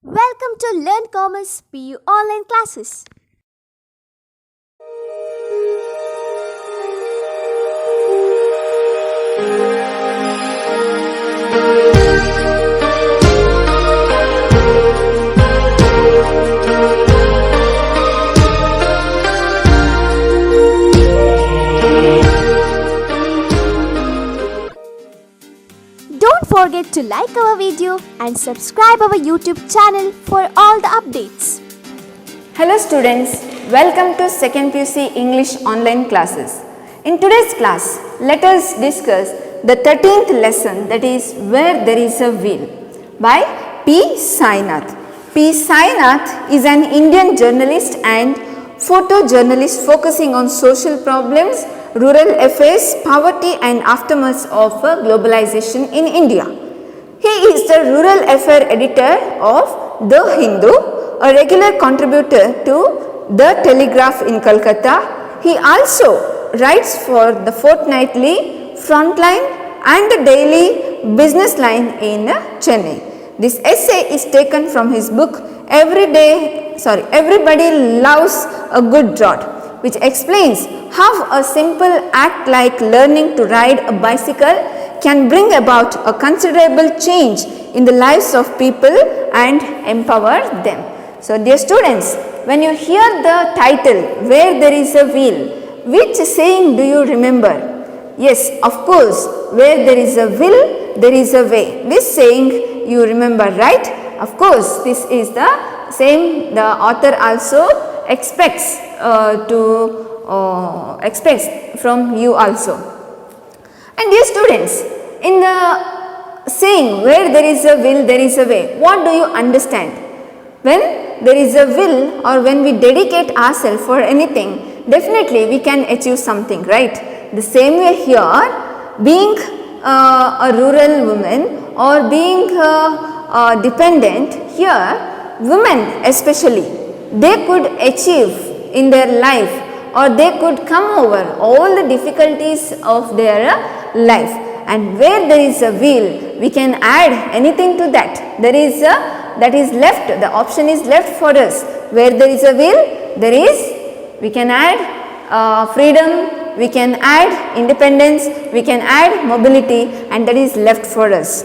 Welcome to Learn Commerce PU online classes. Don't forget to like our video and subscribe our YouTube channel for all the updates. Hello students, welcome to 2nd PUC English online classes. In today's class, let us discuss the 13th lesson, that is Where There Is a Will by P. Sainath. P. Sainath is an Indian journalist and photojournalist focusing on social problems, rural affairs, poverty and aftermath of globalization in India. He is the rural affair editor of The Hindu, a regular contributor to The Telegraph in Calcutta. He also writes for the fortnightly Frontline and the daily Business Line in Chennai. This essay is taken from his book Everybody Loves a Good Drought, which explains how a simple act like learning to ride a bicycle can bring about a considerable change in the lives of people and empower them. So dear students, when you hear the title Where There Is a Will, which saying do you remember? Yes, of course, where there is a will, there is a way. This saying you remember, right? Of course, this is the same the author also expects from you also. And dear students, in the saying where there is a will, there is a way, what do you understand? When there is a will or when we dedicate ourselves for anything, definitely we can achieve something, right? The same way here, being a rural woman or being dependent, here women especially, they could achieve in their life or they could come over all the difficulties of their life. And where there is a will, we can add anything to that. There is that is left, the option is left for us. Where there is a will, there is, we can add freedom, we can add independence, we can add mobility, and that is left for us.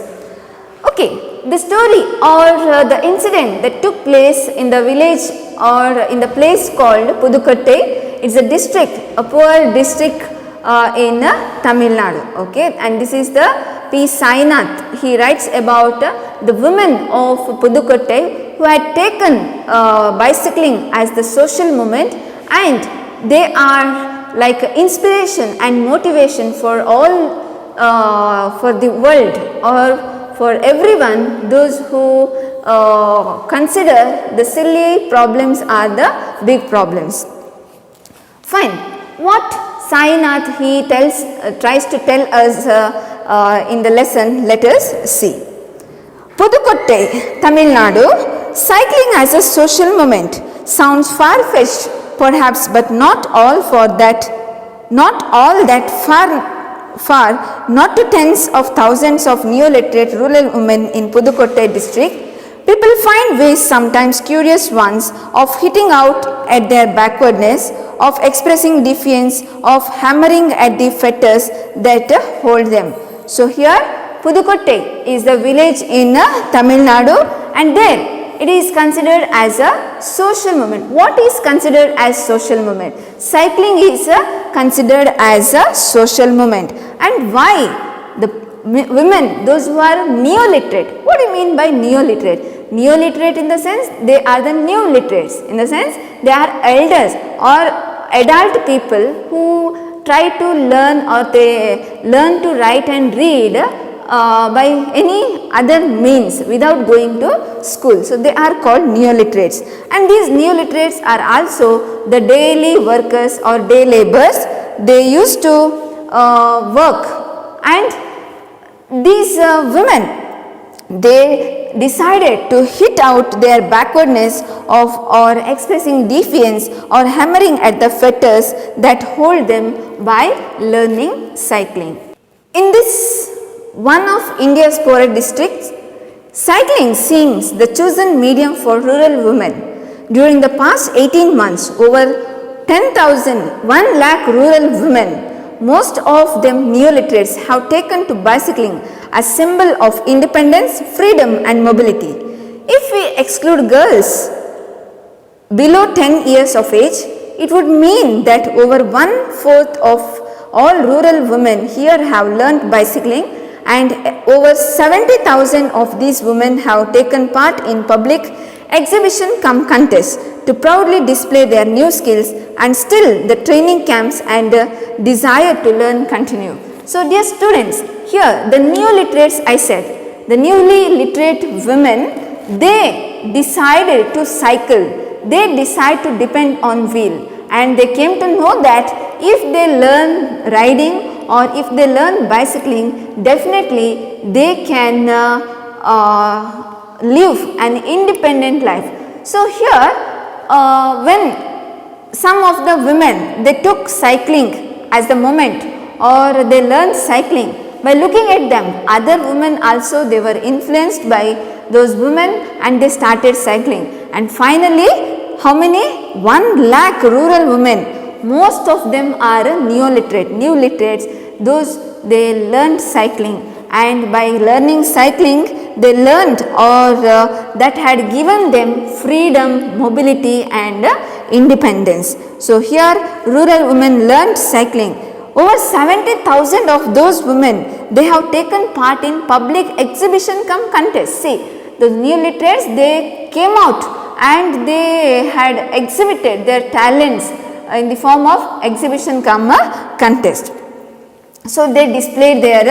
Okay, the story or the incident that took place in the village or in the place called Pudukkottai. It's a district, a poor district in Tamil Nadu. Okay, and this is the P. Sainath. He writes about the women of Pudukkottai who had taken bicycling as the social movement, and they are like inspiration and motivation for all for the world or for everyone, those who consider the silly problems are the big problems. Fine. What Sainath he tries to tell us in the lesson, let us see. Pudukkottai, Tamil Nadu, cycling as a social movement sounds far-fetched perhaps, but not all that far, not to tens of thousands of neo-literate rural women in Pudukkottai district. People find ways, sometimes curious ones, of hitting out at their backwardness, of expressing defiance, of hammering at the fetters that hold them. So here Pudukkottai is the village in Tamil Nadu, and there it is considered as a social movement. What is considered as social movement? Cycling is considered as a social movement. And why? The women, those who are neo-literate. What do you mean by neo-literate? Neo-literate in the sense they are the new literates, in the sense they are elders or adult people who try to learn or they learn to write and read by any other means without going to school. So they are called neo-literates, and these neo-literates are also the daily workers or day laborers. They used to work, and these women, they decided to hit out their backwardness of or expressing defiance or hammering at the fetters that hold them by learning cycling. In this one of India's poorer districts, Cycling seems the chosen medium for rural women. During the past 18 months, over 1 lakh rural women, most of them neoliterates, have taken to bicycling as symbol of independence, freedom and mobility. If we exclude girls below 10 years of age, it would mean that over 1/4 of all rural women here have learnt bicycling, and over 70,000 of these women have taken part in public exhibition cum contest to proudly display their new skills, and still the training camps and desire to learn continue. So dear students, here the neoliterates, I said, the newly literate women, they decided to cycle, they decide to depend on wheel, and they came to know that if they learn riding or if they learn bicycling, definitely they can live an independent life. So here when some of the women, they took cycling as the moment, or they learned cycling, by looking at them, other women also, they were influenced by those women and they started cycling. And finally, how many? 1 lakh rural women, most of them are new literates, those they learned cycling, and by learning cycling they learned, or that had given them freedom, mobility and independence. So here rural women learned cycling. Over 70,000 of those women, they have taken part in public exhibition cum contest. See, those new literates, they came out and they had exhibited their talents in the form of exhibition cum contest. So they displayed their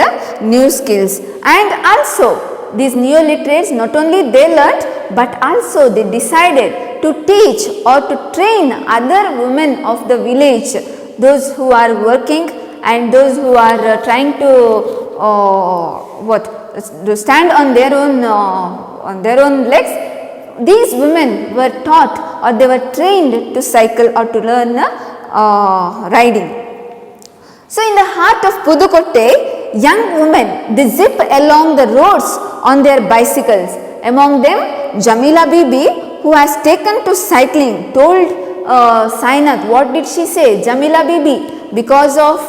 new skills, and also these new literates, not only they learnt, but also they decided to teach or to train other women of the village, those who are working and those who are trying to stand on their own legs. These women were taught, or they were trained to cycle or to learn riding. So in the heart of Pudukkottai, young women, they zip along the roads on their bicycles. Among them, Jamila Bibi, who has taken to cycling, told Sainath, what did she say? Jamila Bibi, because of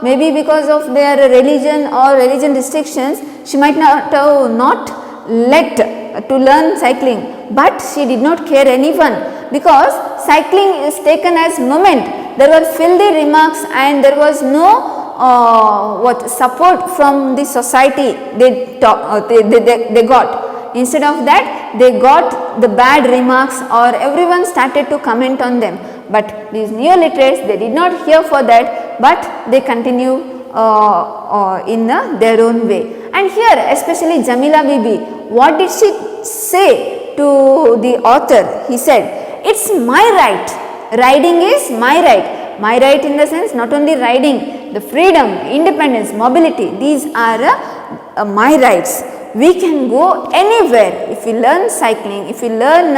maybe because of their religion or religion restrictions, she might not let to learn cycling, but she did not care anyone, because cycling is taken as moment. There were filthy remarks and there was no support from the society they got. Instead of that, they got the bad remarks, or everyone started to comment on them. But these neoliterates, they did not hear for that, but they continue in their own way. And here especially Jamila Bibi, what did she say to the author? He said, it's my right, riding is my right. My right in the sense, not only riding, the freedom, independence, mobility, these are my rights. We can go anywhere. If we learn cycling, if we learn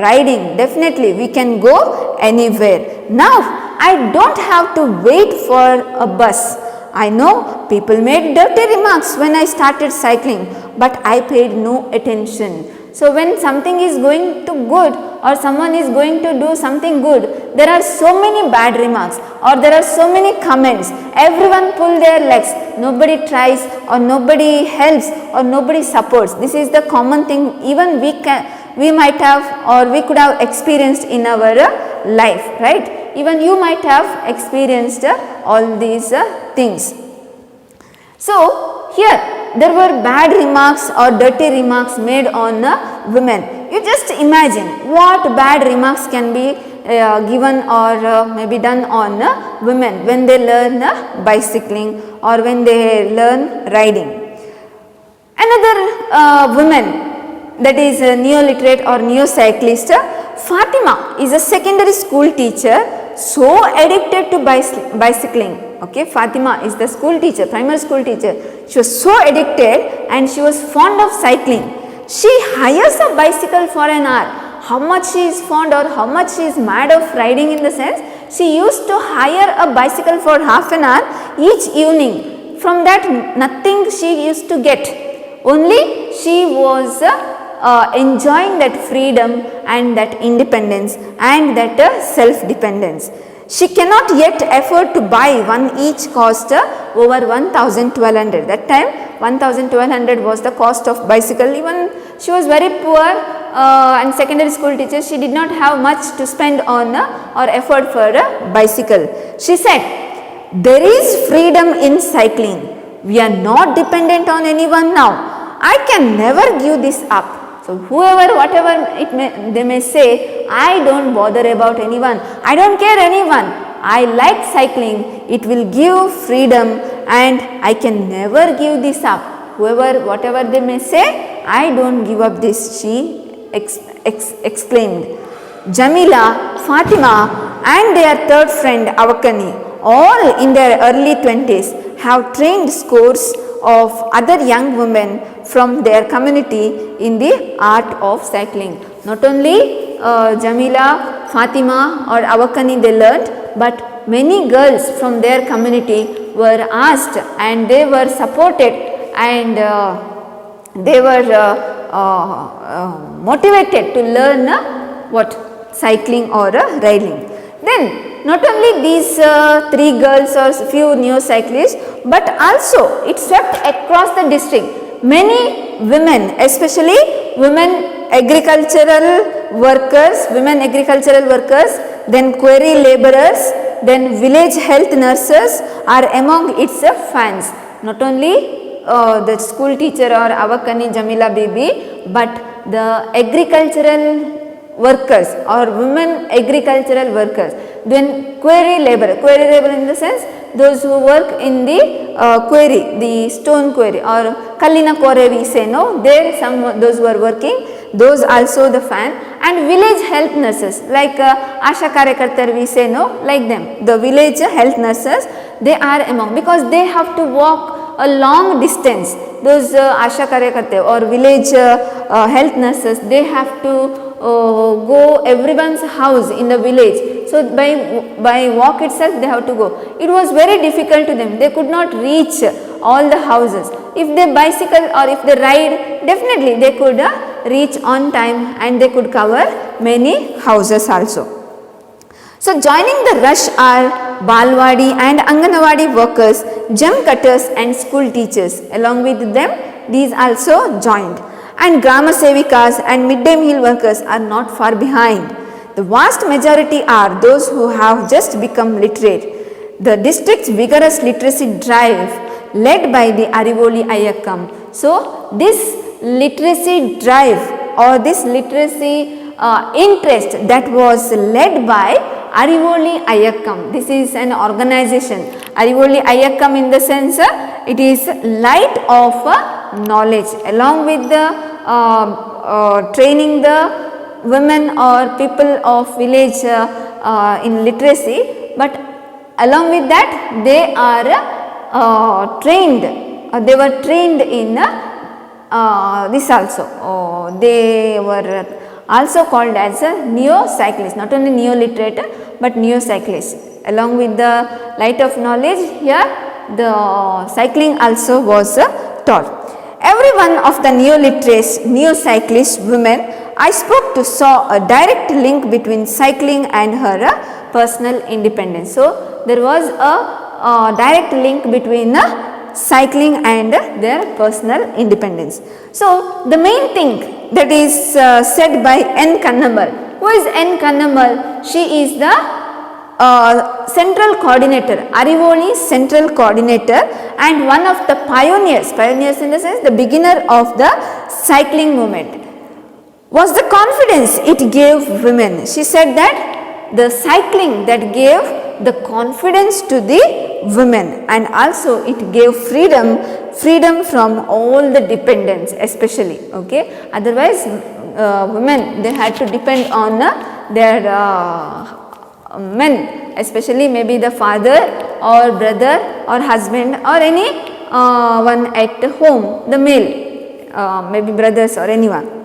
riding, definitely we can go anywhere. Now I don't have to wait for a bus. I know people made dirty remarks when I started cycling, but I paid no attention. So when something is going to good, or someone is going to do something good, there are so many bad remarks, or there are so many comments. Everyone pull their legs, nobody tries, or nobody helps, or nobody supports. This is the common thing even we might have, or we could have experienced in our life, right? Even you might have experienced all these things. So here there were bad remarks or dirty remarks made on women. You just imagine what bad remarks can be given or maybe done on women when they learn bicycling or when they learn riding. Another woman, that is a neoliterate or neocyclist, Fatima, is a secondary school teacher, so addicted to bicycling. Okay, Fatima is the school teacher, primary school teacher. She was so addicted and she was fond of cycling. She hires a bicycle for an hour. How much she is fond, or how much she is mad of riding, in the sense, she used to hire a bicycle for half an hour each evening. From that, nothing she used to get. Only she was enjoying that freedom and that independence and that self-dependence. She cannot yet afford to buy one each cost over 1,1200. That time 1,1200 was the cost of bicycle. Even she was very poor and secondary school teacher, she did not have much to spend on or effort for a bicycle. She said, there is freedom in cycling. We are not dependent on anyone now. I can never give this up. So, whoever, whatever they may say, I don't bother about anyone. I don't care anyone. I like cycling. It will give freedom and I can never give this up. Whoever, whatever they may say, I don't give up this, she exclaimed. Jamila, Fatima and their third friend Avakani, all in their early 20s, have trained scores of other young women from their community in the art of cycling. Not only Jamila, Fatima or Avakani they learnt, but many girls from their community were asked and they were supported and they were motivated to learn cycling or riding. Then not only these 3 girls or few new cyclists, but also it swept across the district. Many women, especially women agricultural workers, then quarry laborers, then village health nurses are among its fans. Not only the school teacher or Avakani Jamila Bibi, but the agricultural workers or women agricultural workers, then quarry labor in the sense those who work in the quarry, the stone quarry or Kallina quarry we say, no, there some those who are working, those also the fan, and village health nurses like Asha Karyakartar we say, no, like them, the village health nurses, they are among, because they have to walk a long distance. Those Asha Karyakartar or village health nurses, they have to go everyone's house in the village. So by walk itself they have to go. It was very difficult to them. They could not reach all the houses. If they bicycle or if they ride, definitely they could reach on time and they could cover many houses also. So joining the rush are Balwadi and Anganwadi workers, gem cutters and school teachers. Along with them, these also joined. And Grama Sevikas and midday meal workers are not far behind. The vast majority are those who have just become literate. The district's vigorous literacy drive led by the Arivoli Ayakkam. So, this literacy drive or this literacy interest that was led by Arivoli Ayakkam. This is an organization. Arivoli Ayakkam in the sense it is light of knowledge, along with the training the women or people of village in literacy, but along with that they are trained, they were trained in this also. They were also called as a neo-cyclist, not only neo-literate but neo-cyclist. Along with the light of knowledge, here the cycling also was taught. Every one of the neo-cyclist women I spoke to saw a direct link between cycling and her personal independence. So, there was a direct link between cycling and their personal independence. So, the main thing that is said by Nkanamal. Who is Nkanamal? She is the central coordinator, Arivoli central coordinator and one of the pioneers in the sense the beginner of the cycling movement. Was the confidence it gave women. She said that the cycling that gave the confidence to the women and also it gave freedom from all the dependence especially, okay. Otherwise women they had to depend on their men, especially maybe the father or brother or husband or any one at home, the male, maybe brothers or anyone.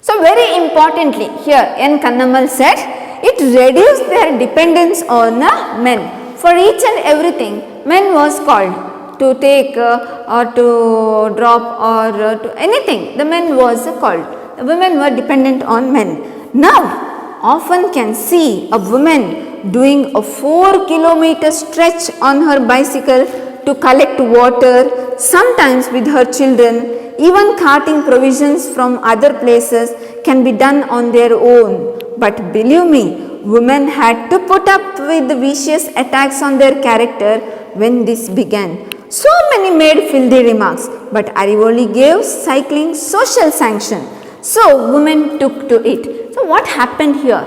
So, very importantly here Nkanamal said it reduced their dependence on men. For each and everything men was called. to take or to drop or to anything, the men was called. The women were dependent on men. Now, often can see a woman doing a 4-kilometer stretch on her bicycle to collect water, sometimes with her children. Even carting provisions from other places can be done on their own. But believe me, women had to put up with the vicious attacks on their character when this began. So many made filthy remarks, but Arivoli gave cycling social sanction. So women took to it. So what happened here?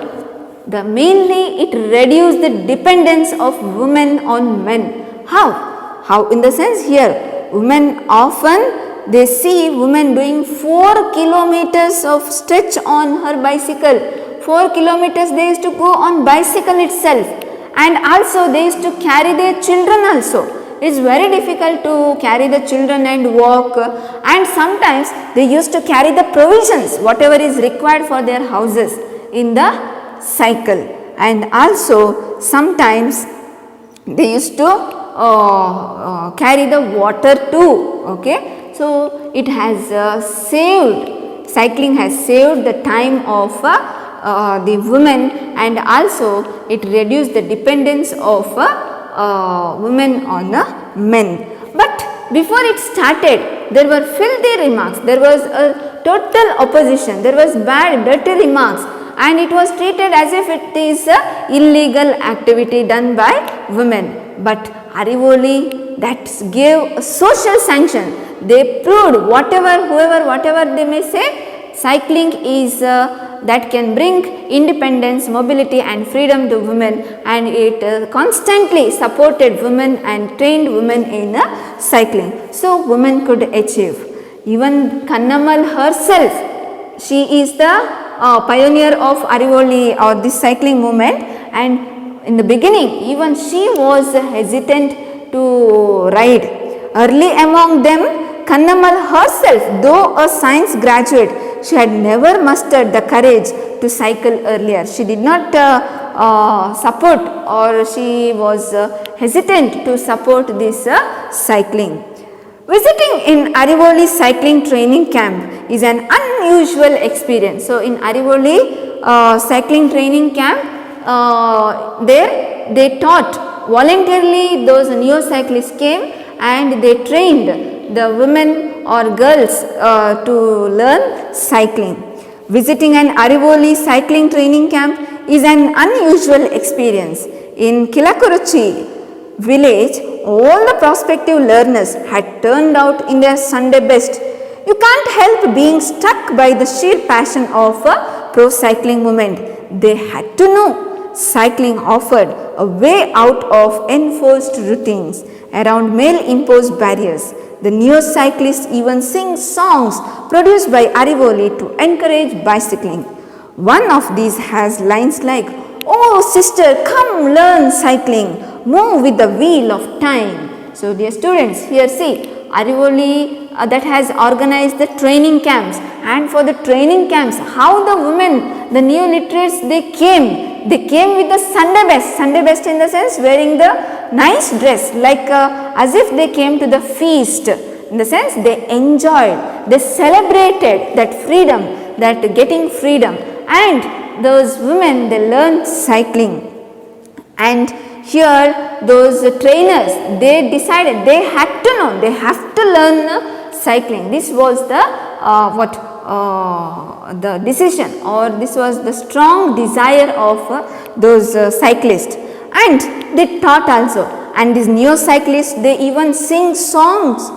Mainly it reduced the dependence of women on men. How? In the sense here, women often they see women doing 4 kilometers of stretch on her bicycle. 4 kilometers they used to go on bicycle itself, and also they used to carry their children also. It is very difficult to carry the children and walk, and sometimes they used to carry the provisions whatever is required for their houses in the cycle, and also sometimes they used to carry the water too. Okay, so it has cycling has saved the time of the women, and also it reduced the dependence of women on men. But before it started, there were filthy remarks, there was a total opposition, there was bad dirty remarks, and it was treated as if it is a illegal activity done by women. But Arivoli that gave a social sanction. They proved whatever they may say, cycling is that can bring independence, mobility and freedom to women, and it constantly supported women and trained women in cycling. So women could achieve. Even Nkanamal herself, she is the pioneer of Arivoli or this cycling movement, and in the beginning even she was hesitant to ride. Early among them, Kannada herself, though a science graduate, she had never mustered the courage to cycle earlier. She did not support, or she was hesitant to support this cycling. Visiting in Arivoli cycling training camp is an unusual experience. So, in Arivoli cycling training camp, there they taught voluntarily, those neo cyclists came and they trained the women or girls to learn cycling. Visiting an Arivoli cycling training camp is an unusual experience. In Kilakuruchi village, all the prospective learners had turned out in their Sunday best. You can't help being struck by the sheer passion of a pro cycling movement. They had to know cycling offered a way out of enforced routines around male imposed barriers. The neo cyclists even sing songs produced by Arivoli to encourage bicycling. One of these has lines like, "Oh sister, come learn cycling, move with the wheel of time." So dear students, here see, Arivoli that has organized the training camps, and for the training camps, how the women, the neo literates, they came with the Sunday best in the sense wearing the nice dress, like as if they came to the feast, in the sense they enjoyed, they celebrated that freedom, that getting freedom, and those women, they learned cycling. And here those trainers, they decided they had to know, they have to learn cycling. This was the the decision, or this was the strong desire of those cyclists, and they taught also. And these neo cyclists, they even sing songs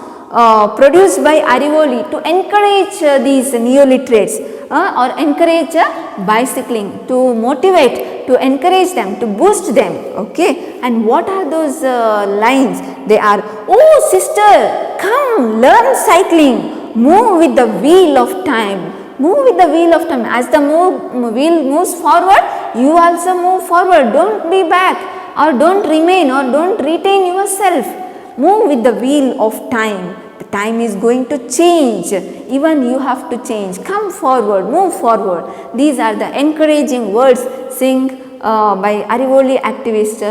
produced by Arivoli to encourage these neo literates or encourage bicycling, to motivate, to encourage them, to boost them. Okay, and what are those lines? They are, "Oh sister, come learn cycling, move with the wheel of time." Move with the wheel of time. As the wheel moves forward, you also move forward. Don't be back, or don't remain, or don't retain yourself. Move with the wheel of time. The time is going to change. Even you have to change. Come forward, move forward. These are the encouraging words sung by Arivoli activists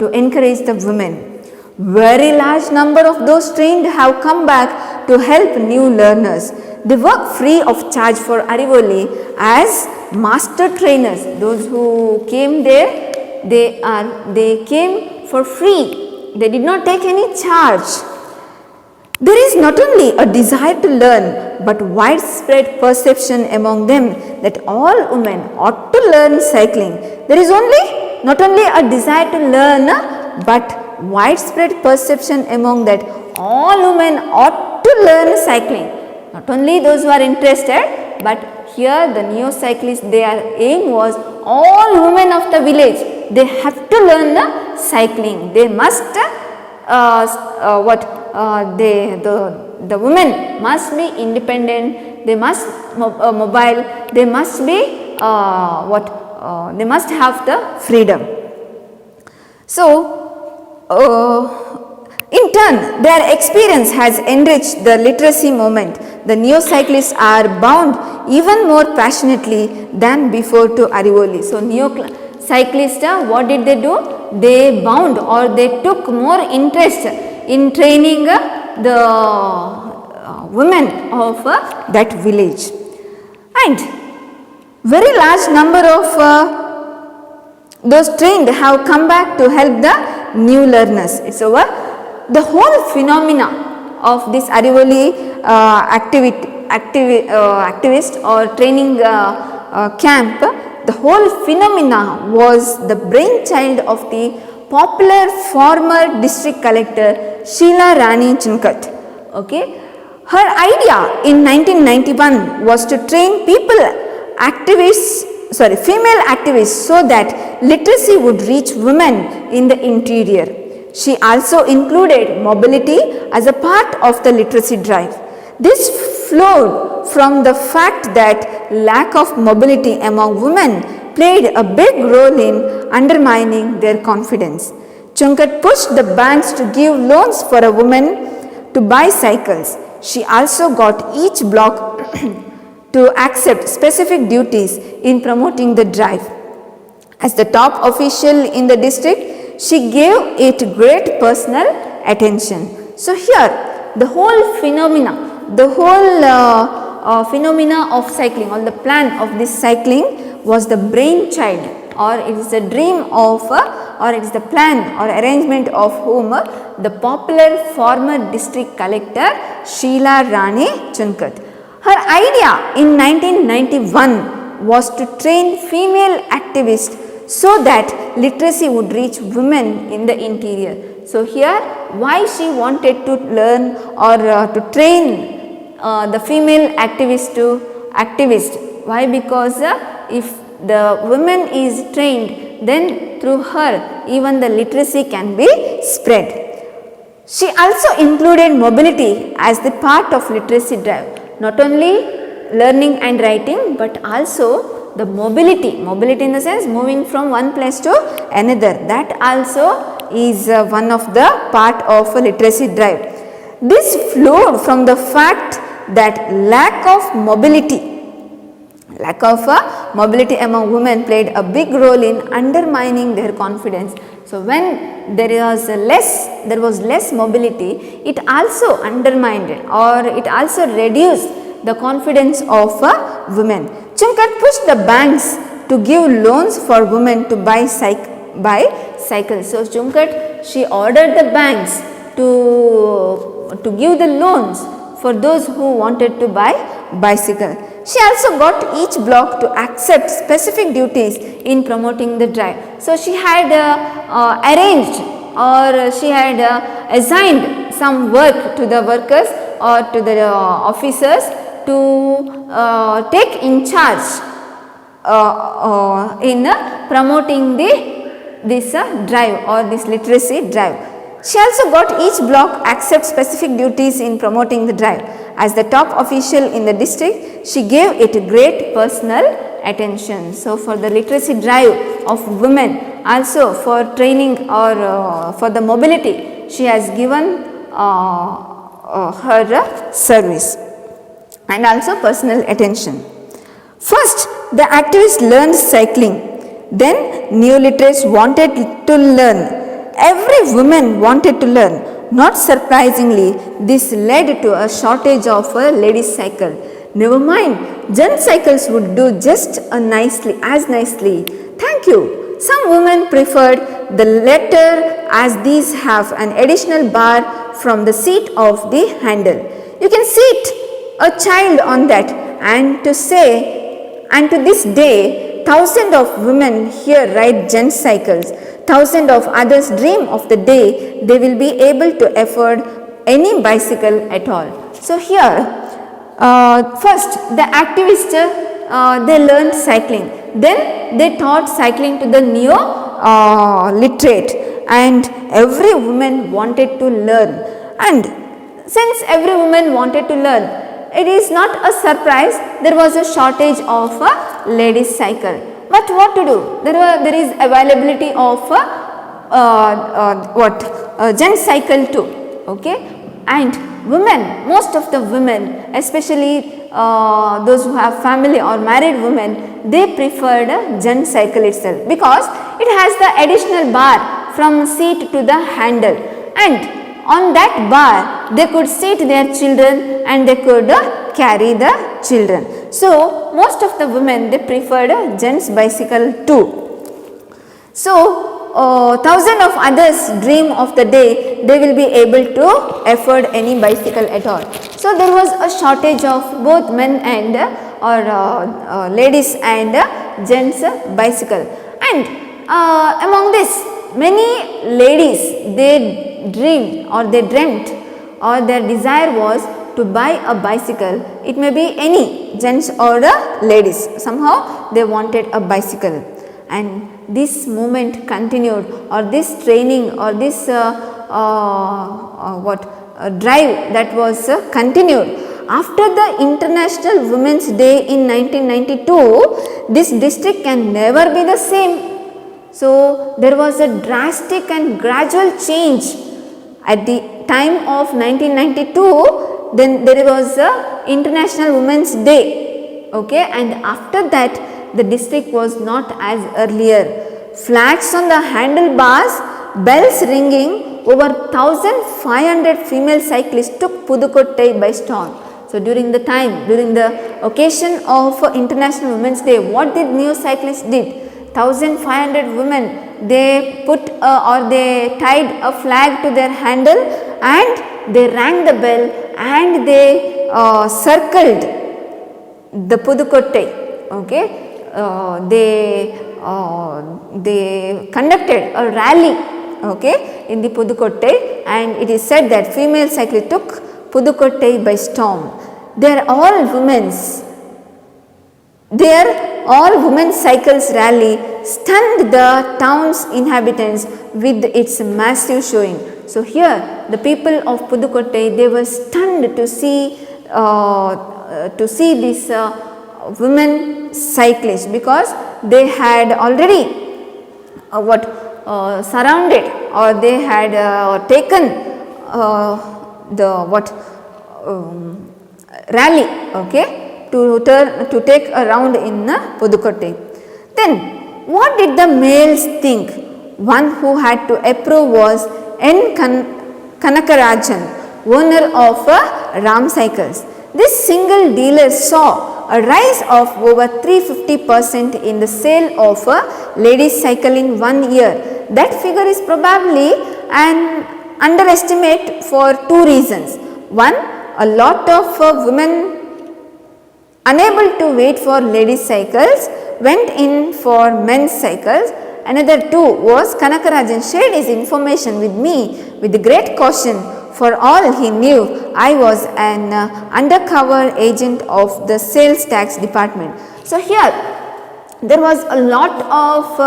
to encourage the women. Very large number of those trained have come back to help new learners. They work free of charge for Arivoli as master trainers. Those who came there, they came for free. They did not take any charge. There is not only a desire to learn, but widespread perception among them that all women ought to learn cycling. There is not only a desire to learn, but widespread perception among that all women ought to learn cycling. Not only those who are interested, but here the neo cyclists, their aim was all women of the village, they have to learn the cycling. They must the women must be independent, they must mobile, they must be they must have the freedom. So, in turn, their experience has enriched the literacy movement. The neo-cyclists are bound even more passionately than before to Arivoli. So, neo-cyclists, what did they do? They bound or they took more interest in training the women of that village. And very large number of those trained have come back to help the new learners. It's over. The whole phenomena of this Arivoli activist or training camp, the whole phenomena was the brainchild of the popular former district collector Sheila Rani Chinkat. Okay. Her idea in 1991 was to train female activists so that literacy would reach women in the interior. She also included mobility as a part of the literacy drive. This flowed from the fact that lack of mobility among women played a big role in undermining their confidence. Chinkat pushed the banks to give loans for a woman to buy cycles. She also got each block to accept specific duties in promoting the drive. As the top official in the district, she gave it great personal attention. So here the whole phenomena of cycling, or the plan of this cycling was the brainchild, or it is the dream of or it is the plan or arrangement of whom? The popular former district collector Sheila Rani Chinkat. Her idea in 1991 was to train female activists so that literacy would reach women in the interior. So here why she wanted to learn or to train the female activist to activist. Why? Because if the woman is trained, then through her even the literacy can be spread. She also included mobility as the part of literacy drive. Not only learning and writing, but also the mobility in the sense moving from one place to another. That also is one of the part of a literacy drive. This flowed from the fact that lack of mobility among women played a big role in undermining their confidence. So when there was less mobility, it also undermined or it also reduced the confidence of women. Chinkat pushed the banks to give loans for women to buy cycles. So Chinkat, she ordered the banks to give the loans for those who wanted to buy bicycle. She also got each block to accept specific duties in promoting the drive. So she had arranged or she had assigned some work to the workers or to the officers to take in charge in promoting this drive or this literacy drive. She also got each block accept specific duties in promoting the drive. As the top official in the district, she gave it great personal attention. So for the literacy drive of women, also for training or for the mobility, she has given her service and also personal attention. First, the activists learned cycling. Then new literates wanted to learn every woman wanted to learn. Not surprisingly, this led to a shortage of a ladies' cycle. Never mind, gents' cycles would do just as nicely. Thank you. Some women preferred the latter as these have an additional bar from the seat of the handle. You can seat a child on that, and to this day, thousands of women here ride gents' cycles. Thousands of others dream of the day they will be able to afford any bicycle at all. So here, first the activists they learned cycling. Then they taught cycling to the neo literate, and every woman wanted to learn. And since every woman wanted to learn, it is not a surprise there was a shortage of a ladies' cycle. But what to do? There is availability of gents' cycle too. Okay, and women, most of the women, especially those who have family or married women, they preferred a gents' cycle itself because it has the additional bar from seat to the handle, and on that bar they could seat their children and they could carry the children. So most of the women, they preferred a gents' bicycle too. So thousands of others dream of the day they will be able to afford any bicycle at all. So there was a shortage of both men and ladies and gents bicycle, and among this many ladies, they dreamed or they dreamt or their desire was to buy a bicycle. It may be any gents or ladies, somehow they wanted a bicycle, and this movement continued, or this training or this drive that was continued. After the International Women's Day in 1992, this district can never be the same. So there was a drastic and gradual change. At the time of 1992, then there was a International Women's Day, okay, and after that the district was not as earlier. Flags on the handlebars, bells ringing, over 1500 female cyclists took Pudukkottai by storm. So during the occasion of International Women's Day, what did new cyclists did? 1500 women, they put they tied a flag to their handle and they rang the bell and they circled the Pudukkottai. Okay, they conducted a rally, okay, in the Pudukkottai, and it is said that female cyclists took Pudukkottai by storm. Their all women's cycles rally stunned the town's inhabitants with its massive showing. So here the people of Pudukkottai, they were stunned to see this women cyclists, because they had already surrounded, or they had taken rally, okay, to take a round in Pudukkottai. Then what did the males think? One who had to approve was Kanakarajan, owner of Ram Cycles. This single dealer saw a rise of over 350% in the sale of a ladies' cycle in 1 year. That figure is probably an underestimate for two reasons. One, a lot of women unable to wait for ladies' cycles went in for men's cycles. Another two was Kanakarajan shared his information with me with great caution. For all he knew, I was an undercover agent of the sales tax department. So here there was a lot of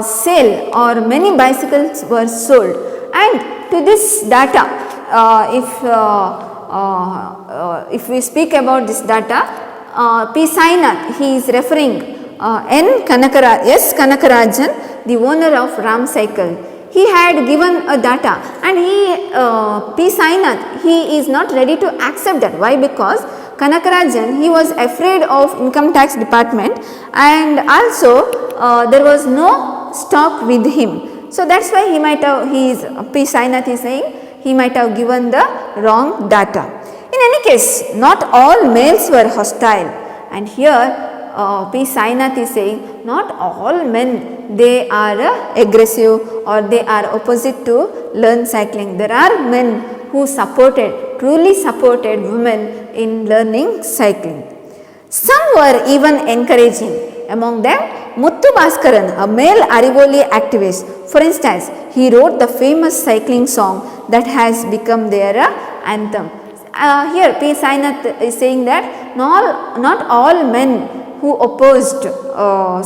sale, or many bicycles were sold, and to this data, if we speak about this data, P. Sainath, he is referring Kanakarajan, the owner of Ram Cycle. He had given a data, and P. Sainath, he is not ready to accept that. Why? Because Kanakarajan, he was afraid of income tax department, and also there was no stock with him. So that's why P. Sainath is saying he might have given the wrong data. In any case, not all males were hostile, and here P. Sainath is saying not all men they are aggressive or they are opposite to learn cycling. There are men who truly supported women in learning cycling. Some were even encouraging. Among them, Muthu Bhaskaran, a male Arivoli activist. For instance, he wrote the famous cycling song that has become their anthem. Here P. Sainath is saying that not all men who opposed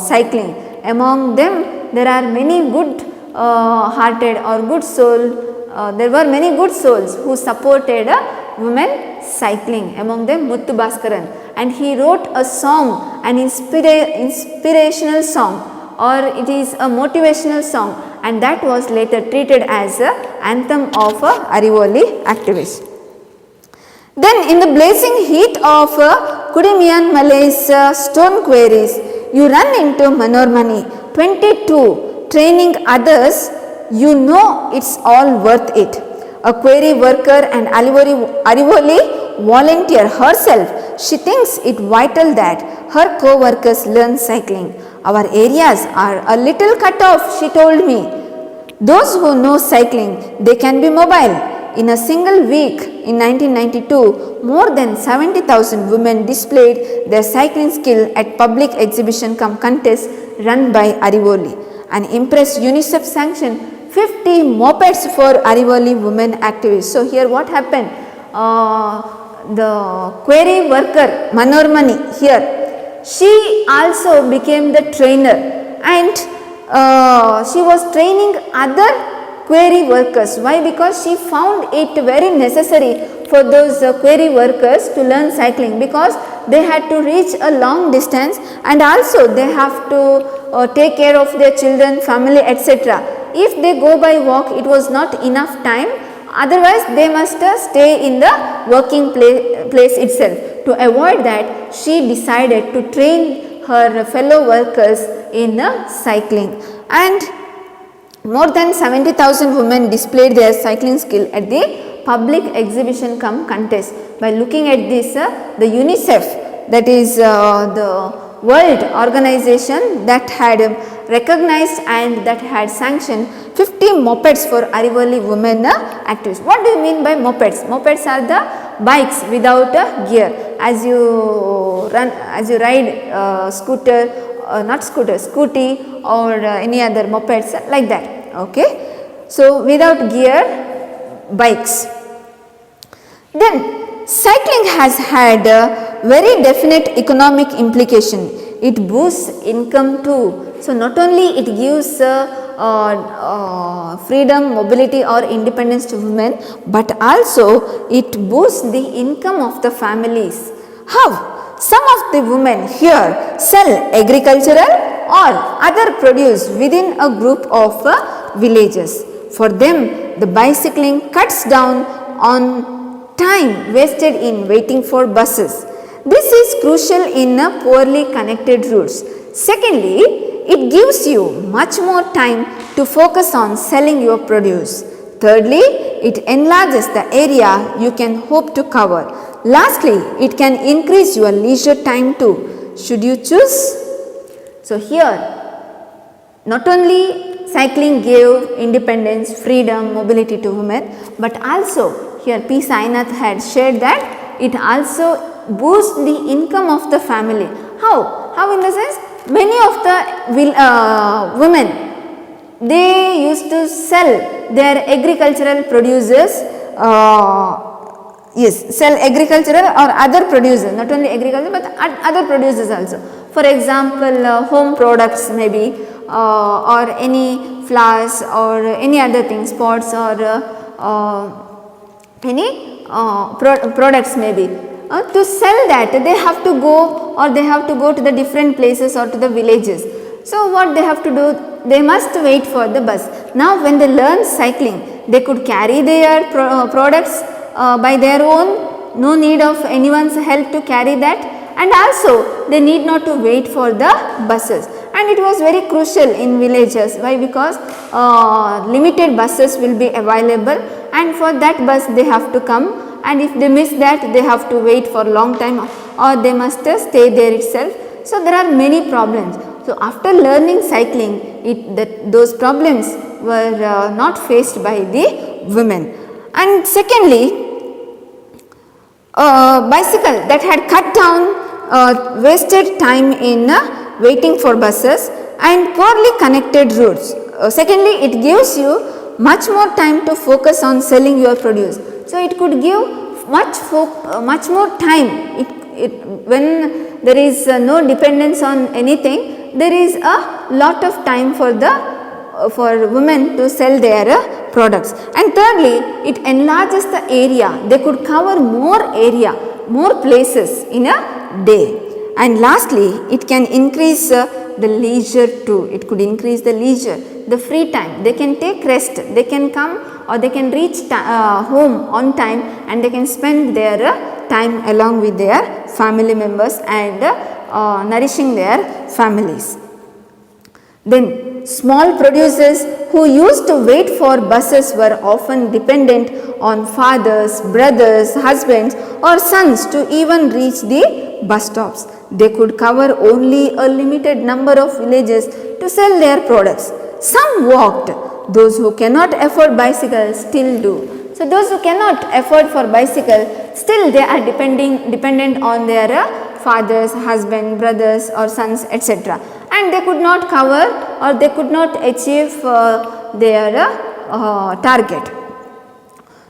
cycling. Among them, there are many good hearted or good soul. There were many good souls who supported women cycling. Among them, Muthu Bhaskaran, and he wrote a song, an inspirational song, or it is a motivational song, and that was later treated as an anthem of Arivoli activists. Then in the blazing heat of Kudimian Malay's stone quarries, you run into Manormani, 22, training others, you know it's all worth it. A quarry worker and Arivoli volunteer herself, she thinks it vital that her co-workers learn cycling. Our areas are a little cut off, she told me. Those who know cycling, they can be mobile. In a single week in 1992, more than 70,000 women displayed their cycling skill at public exhibition contest run by Arivoli. An impressed UNICEF sanctioned 50 mopeds for Arivoli women activists. So here what happened? The quarry worker Manormani here, she also became the trainer, and she was training other quarry workers. Why? Because she found it very necessary for those quarry workers to learn cycling, because they had to reach a long distance and also they have to take care of their children, family, etc. If they go by walk, it was not enough time, otherwise they must stay in the working place itself. To avoid that, she decided to train her fellow workers in cycling, and more than 70,000 women displayed their cycling skill at the public exhibition contest. By looking at this, the UNICEF, that is the world organization that had recognized and that had sanctioned 50 mopeds for Arivoli women activists. What do you mean by mopeds? Mopeds are the bikes without a gear. As you ride scooty or any other mopeds like that. Okay. So without gear bikes. Then cycling has had a very definite economic implication. It boosts income too. So not only it gives freedom, mobility or independence to women, but also it boosts the income of the families. How? Some of the women here sell agricultural or other produce within a group of villages. For them, the bicycling cuts down on time wasted in waiting for buses. This is crucial in poorly connected routes. Secondly, it gives you much more time to focus on selling your produce. Thirdly, it enlarges the area you can hope to cover. Lastly, it can increase your leisure time too, should you choose. So here, not only cycling gave independence, freedom, mobility to women, but also here P. Sainath had shared that it also boosts the income of the family. How? How in the sense? Many of the women, they used to sell their agricultural produces, sell agricultural or other produces, not only agriculture but other produces also. For example, home products maybe, or any flowers or any other things, pots or any products maybe. To sell that, they have to go to the different places or to the villages. So what they have to do? They must wait for the bus. Now when they learn cycling, they could carry their products by their own, no need of anyone's help to carry that, and also they need not to wait for the buses. And it was very crucial in villages. Why? Because limited buses will be available, and for that bus they have to come, and if they miss that they have to wait for long time or they must stay there itself. So, there are many problems. So, after learning cycling, those problems were not faced by the women. And secondly, bicycle that had cut down wasted time in waiting for buses and poorly connected routes. Secondly, it gives you much more time to focus on selling your produce. So, it could give much more time. When there is no dependence on anything, there is a lot of time for women to sell their products. And thirdly, it enlarges the area. They could cover more area, more places in a day. And lastly, it can increase the leisure too. It could increase the leisure, the free time. They can take rest, they can come or they can reach home on time, and they can spend their time along with their family members and nourishing their families. Then small producers who used to wait for buses were often dependent on fathers, brothers, husbands or sons to even reach the bus stops. They could cover only a limited number of villages to sell their products. Some walked. Those who cannot afford bicycles still do. So, those who cannot afford for bicycle, still they are dependent on their fathers, husband, brothers or sons, etc. And they could not cover or they could not achieve their target.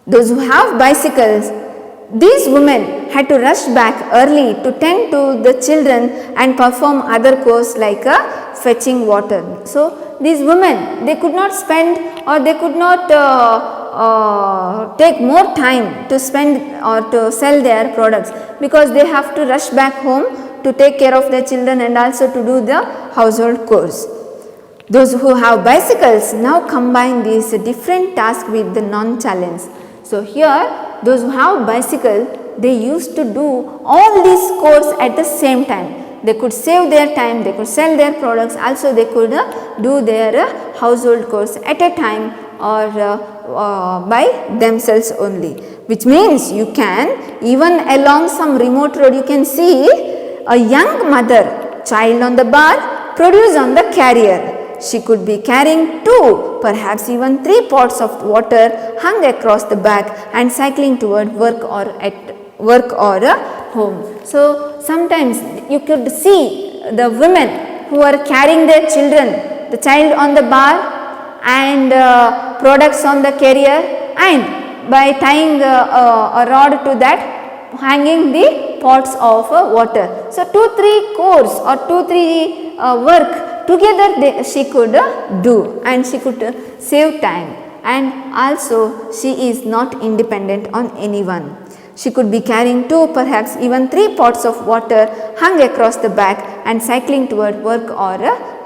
Those who have bicycles, these women had to rush back early to tend to the children and perform other chores like fetching water. So, these women, they could not spend or they could not take more time to spend or to sell their products, because they have to rush back home to take care of their children and also to do the household chores. Those who have bicycles now combine these different tasks with the non-challenge. So, here those who have bicycle, they used to do all these chores at the same time. They could save their time, they could sell their products, also they could do their household chores at a time or by themselves only. Which means you can, even along some remote road, you can see a young mother, child on the bar, produce on the carrier. She could be carrying 2, perhaps even 3 pots of water hung across the back and cycling toward work or home. So, sometimes you could see the women who are carrying their children, the child on the bar and products on the carrier, and by tying a rod to that, hanging the pots of water. So, 2-3 chores or 2-3 work together she could do, and she could save time, and also she is not independent on anyone. She could be carrying 2, perhaps even 3 pots of water hung across the back and cycling toward work or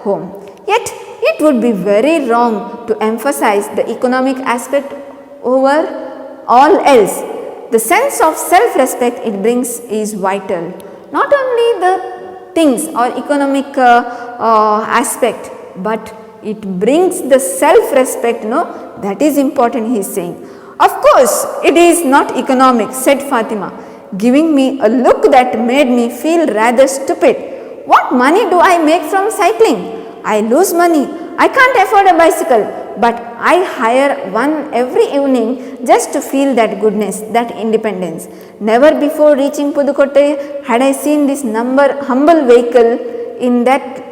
home. Yet, it would be very wrong to emphasize the economic aspect over all else. The sense of self-respect it brings is vital. Not only the things or economic aspect, but it brings the self-respect, that is important, he is saying. Of course, it is not economic, said Fatima, giving me a look that made me feel rather stupid. What money do I make from cycling? I lose money. I can't afford a bicycle, but I hire one every evening just to feel that goodness, that independence. Never before reaching Pudukkottai had I seen this humble vehicle in that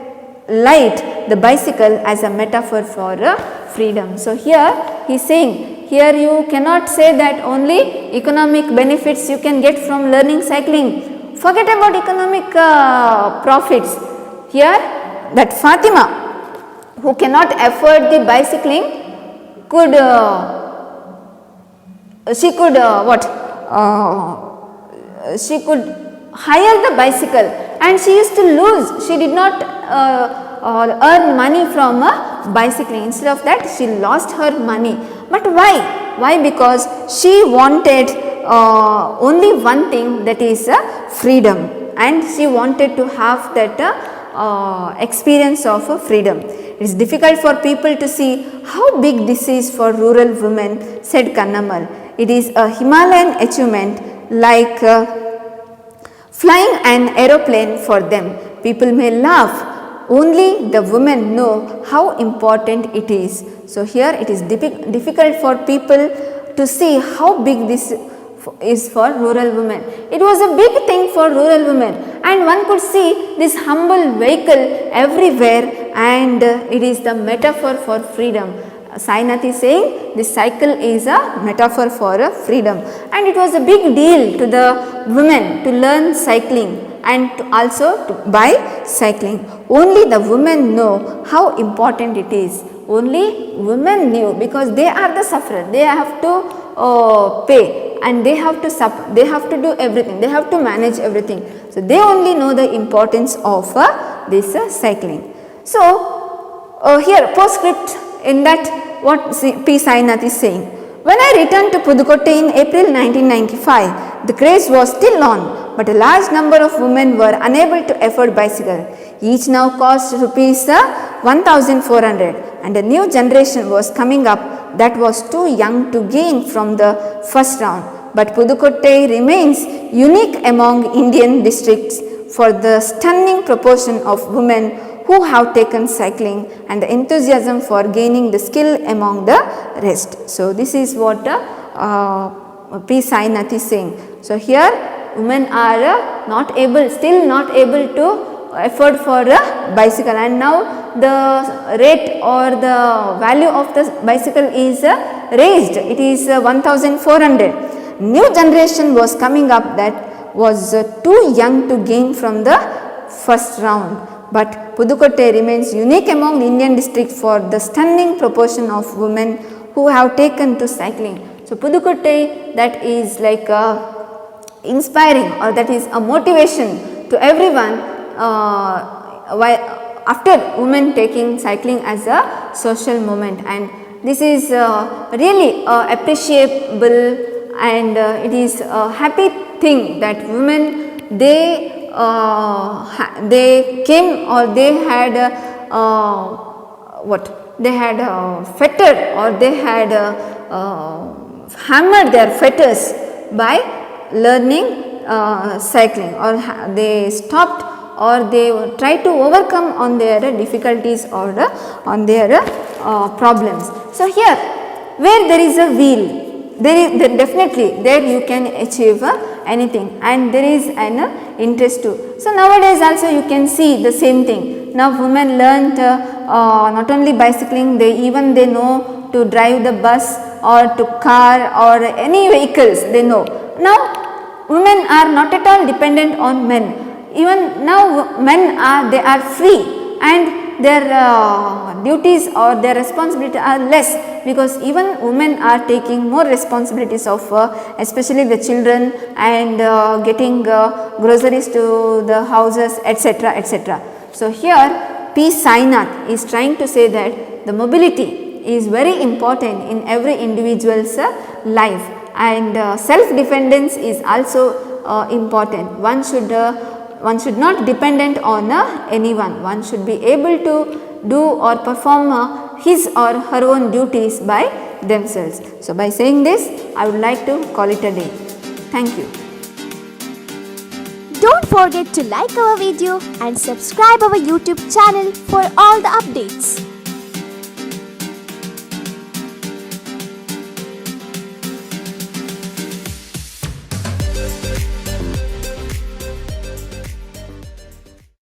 light, the bicycle as a metaphor for freedom. So, here he is saying, here you cannot say that only economic benefits you can get from learning cycling. Forget about economic profits. Here that Fatima, who cannot afford the bicycling, could she could hire the bicycle, and she used to lose. She did not earn money from bicycling. Instead of that, she lost her money. But why? Why? Because she wanted only one thing, that is freedom, and she wanted to have that experience of freedom. It is difficult for people to see how big this is for rural women, said Nkanamal. It is a Himalayan achievement like flying an aeroplane for them. People may laugh, only the women know how important it is. So, here it is difficult for people to see how big this is for rural women. It was a big thing for rural women, and one could see this humble vehicle everywhere, and it is the metaphor for freedom. Sainath is saying this cycle is a metaphor for freedom, and it was a big deal to the women to learn cycling and to also to buy cycling. Only the women know how important it is. Only women knew, because they are the sufferer. They have to pay, and they have to suffer. They have to do everything. They have to manage everything. So, they only know the importance of this cycling. So, here postscript in that what P. Sainath is saying. When I returned to Pudukkottai in April 1995, the craze was still on, but a large number of women were unable to afford bicycle. Each now cost rupees 1400, and a new generation was coming up that was too young to gain from the first round. But Pudukkottai remains unique among Indian districts for the stunning proportion of women who have taken cycling and the enthusiasm for gaining the skill among the rest. So, this is what P. Sainath is saying. So, here women are still not able to afford for a bicycle, and now the rate or the value of the bicycle is raised. It is 1400. New generation was coming up that was too young to gain from the first round. But Pudukkottai remains unique among Indian districts for the stunning proportion of women who have taken to cycling. So, Pudukkottai, that is like inspiring, or that is a motivation to everyone after women taking cycling as a social movement, and this is really appreciable, and it is a happy thing that women they came, or they had they had fettered, or they had hammered their fetters by learning cycling, or they stopped, or they try to overcome on their difficulties or on their problems. So, here where there is a will, there definitely there you can achieve anything, and there is an interest too. So, nowadays also you can see the same thing. Now, women learnt not only bicycling, they know to drive the bus or to car or any vehicles they know. Now, women are not at all dependent on men. Even now men are free, and their duties or their responsibility are less, because even women are taking more responsibilities of especially the children, and getting groceries to the houses, etc., etc. So, here P. Sainath is trying to say that the mobility is very important in every individual's life, and self-dependence is also important. One should not dependent on anyone. One should be able to do or perform his or her own duties by themselves. So, by saying this, I would like to call it a day. Thank you. Don't forget to like our video and subscribe our YouTube channel for all the updates.